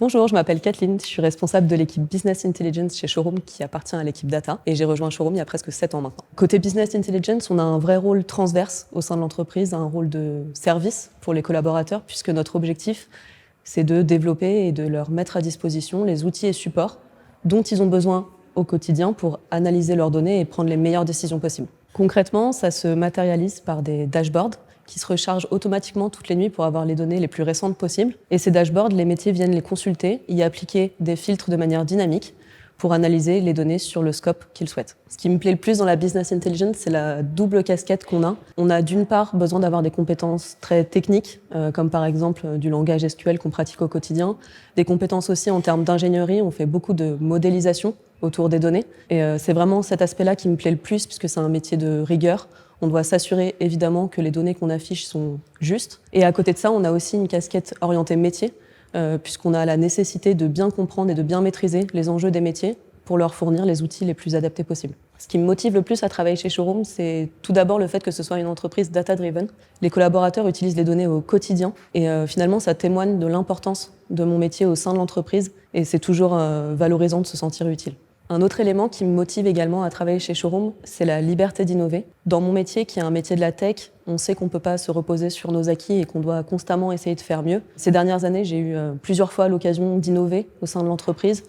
Bonjour, je m'appelle Kathleen, je suis responsable de l'équipe Business Intelligence chez Showroom qui appartient à l'équipe Data et j'ai rejoint Showroom il y a presque 7 ans maintenant. Côté Business Intelligence, on a un vrai rôle transverse au sein de l'entreprise, un rôle de service pour les collaborateurs puisque notre objectif, c'est de développer et de leur mettre à disposition les outils et supports dont ils ont besoin au quotidien pour analyser leurs données et prendre les meilleures décisions possibles. Concrètement, ça se matérialise par des dashboards qui se rechargent automatiquement toutes les nuits pour avoir les données les plus récentes possibles. Et ces dashboards, les métiers viennent les consulter, y appliquer des filtres de manière dynamique pour analyser les données sur le scope qu'ils souhaitent. Ce qui me plaît le plus dans la Business Intelligence, c'est la double casquette qu'on a. On a d'une part besoin d'avoir des compétences très techniques, comme par exemple du langage SQL qu'on pratique au quotidien, des compétences aussi en termes d'ingénierie, on fait beaucoup de modélisation autour des données. Et c'est vraiment cet aspect-là qui me plaît le plus, puisque c'est un métier de rigueur. On doit s'assurer évidemment que les données qu'on affiche sont justes. Et à côté de ça, on a aussi une casquette orientée métier, puisqu'on a la nécessité de bien comprendre et de bien maîtriser les enjeux des métiers pour leur fournir les outils les plus adaptés possibles. Ce qui me motive le plus à travailler chez Showroom, c'est tout d'abord le fait que ce soit une entreprise data-driven. Les collaborateurs utilisent les données au quotidien et finalement ça témoigne de l'importance de mon métier au sein de l'entreprise et c'est toujours valorisant de se sentir utile. Un autre élément qui me motive également à travailler chez Showroom, c'est la liberté d'innover. Dans mon métier, qui est un métier de la tech, on sait qu'on ne peut pas se reposer sur nos acquis et qu'on doit constamment essayer de faire mieux. Ces dernières années, j'ai eu plusieurs fois l'occasion d'innover au sein de l'entreprise.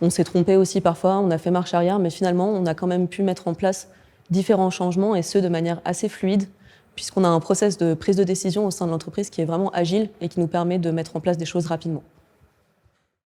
On s'est trompé aussi parfois, on a fait marche arrière, mais finalement, on a quand même pu mettre en place différents changements et ce, de manière assez fluide, puisqu'on a un process de prise de décision au sein de l'entreprise qui est vraiment agile et qui nous permet de mettre en place des choses rapidement.